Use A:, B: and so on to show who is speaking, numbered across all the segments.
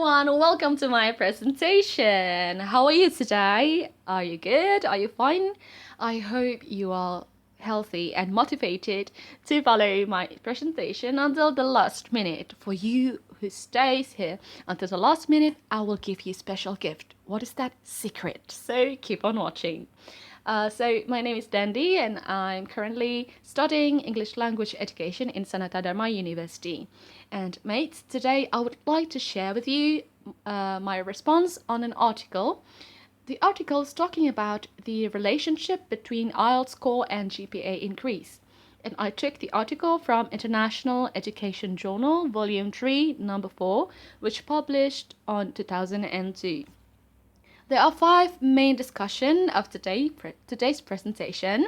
A: everyone, welcome to my presentation. How are you today? Are you good? Are you fine? I hope you are healthy and motivated to follow my presentation until the last minute. For you who stays here until the last minute, I will give you a special gift. What is that? Secret. So keep on watching. So my name is Dinda and I'm currently studying English language education in Sanata Dharma University. And mates, today I would like to share with you my response on an article. The article is talking about the relationship between IELTS score and GPA increase. And I took the article from International Education Journal, Volume 3, Number 4, which published on 2002. There are 5 main discussions of today's presentation.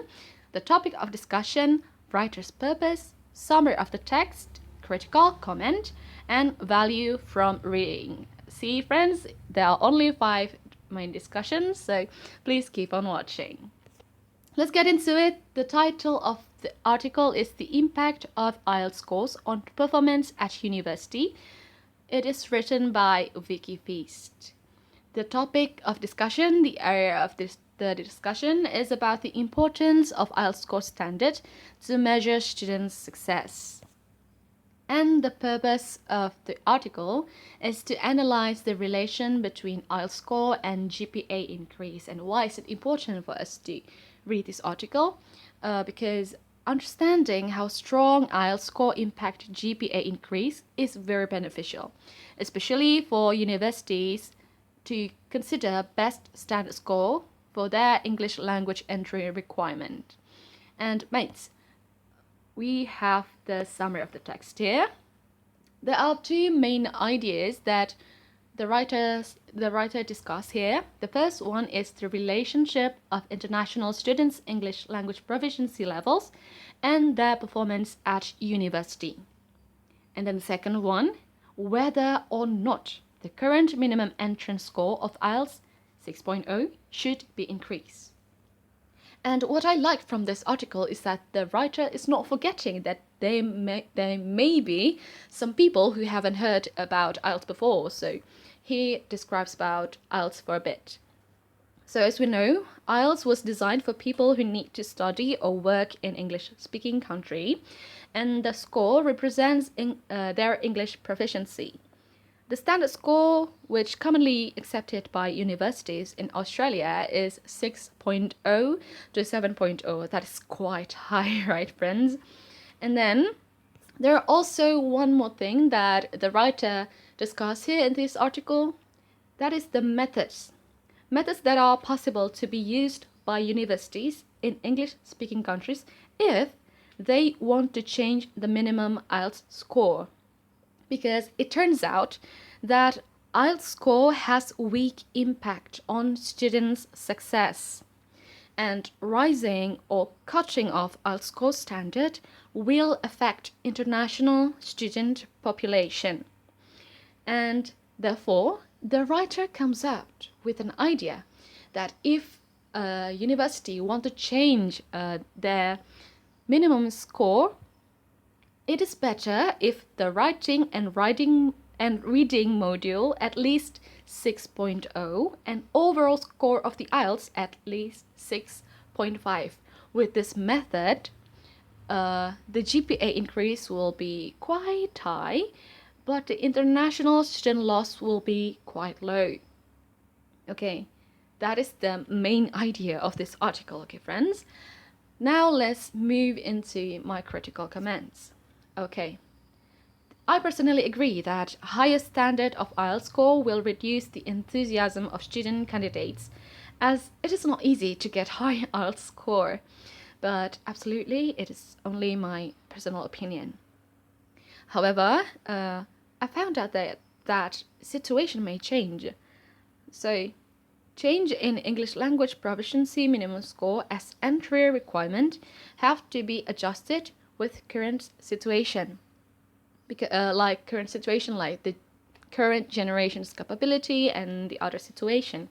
A: The topic of discussion, writer's purpose, summary of the text, critical comment, and value from reading. See friends, there are only 5 main discussions, so please keep on watching. Let's get into it. The title of the article is The Impact of IELTS Scores on Performance at University. It is written by Vicki Feast. The topic of discussion, the area of the discussion is about the importance of IELTS score standard to measure students' success. And the purpose of the article is to analyze the relation between IELTS score and GPA increase. And why is it important for us to read this article? Because understanding how strong IELTS score impact GPA increase is very beneficial, especially for universities to consider best standard score for their English language entry requirement. And mates, we have the summary of the text here. There are 2 main ideas that the writer discussed here. The first one is the relationship of international students' English language proficiency levels and their performance at university. And then the second one, whether or not the current minimum entrance score of IELTS 6.0 should be increased. And what I liked from this article is that the writer is not forgetting that there may be some people who haven't heard about IELTS before, so he describes about IELTS for a bit. So as we know, IELTS was designed for people who need to study or work in English-speaking country, and the score represents their English proficiency. The standard score, which commonly accepted by universities in Australia, is 6.0 to 7.0. That is quite high, right, friends? And then there are also one more thing that the writer discussed here in this article. That is the methods. Methods that are possible to be used by universities in English-speaking countries if they want to change the minimum IELTS score. Because it turns out that IELTS score has weak impact on students' success. And rising or cutting off IELTS score standard will affect international student population. And therefore, the writer comes out with an idea that if a university want to change their minimum score, it is better if the writing and reading module at least 6.0 and overall score of the IELTS at least 6.5. With this method, the GPA increase will be quite high, but the international student loss will be quite low. Okay, that is the main idea of this article, okay friends? Now let's move into my critical comments. Okay, I personally agree that higher standard of IELTS score will reduce the enthusiasm of student candidates, as it is not easy to get high IELTS score. But absolutely, it is only my personal opinion. However, I found out that situation may change. So, change in English language proficiency minimum score as entry requirement have to be adjusted with current situation. Because, like the current generation's capability and the other situation.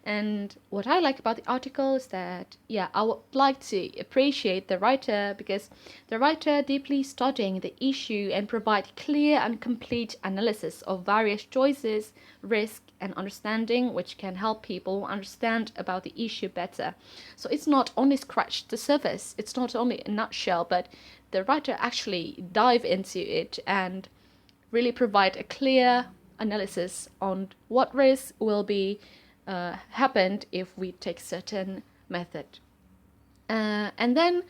A: And what I like about the article is that, yeah, I would like to appreciate the writer because the writer deeply studying the issue and provide clear and complete analysis of various choices, risk, and understanding, which can help people understand about the issue better. So it's not only scratch the surface, it's not only a nutshell, but the writer actually dive into it and really provide a clear analysis on what risk will be happened if we take certain method. And then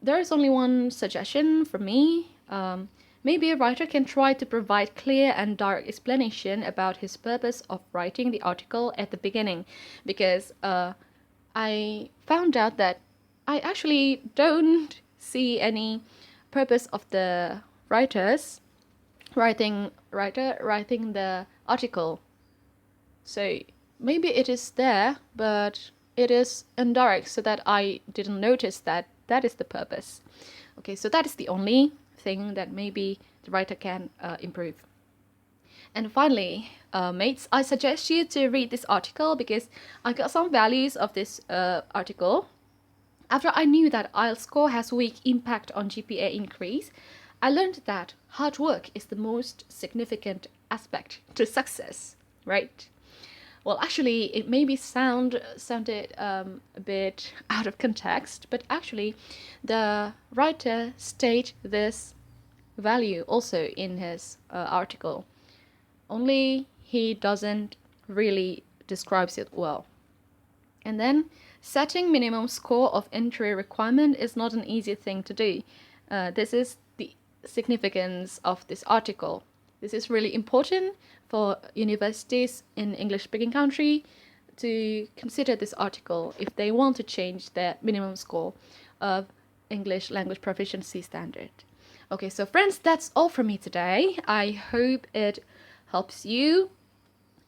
A: there is only one suggestion from me. Maybe a writer can try to provide clear and direct explanation about his purpose of writing the article at the beginning, because I found out that I actually don't see any purpose of the writing the article. So maybe it is there, but it is indirect, so that I didn't notice that that is the purpose. Okay, so that is the only thing that maybe the writer can improve. And finally, mates, I suggest you to read this article because I got some values of this article. After I knew that IELTS score has weak impact on GPA increase, I learned that hard work is the most significant aspect to success, right? Well, actually, it maybe sounded a bit out of context, but actually, the writer stated this value also in his article. Only he doesn't really describes it well. And then, setting minimum score of entry requirement is not an easy thing to do. This is the significance of this article. This is really important for universities in English-speaking country to consider this article if they want to change their minimum score of English language proficiency standard. Okay, so friends, that's all from me today. I hope it helps you.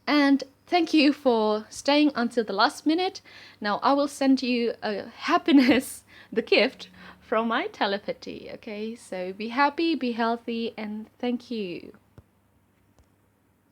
A: And thank you for staying until the last minute. Now I will send you a happiness, the gift from my telepathy. Okay, so be happy, be healthy, and thank you.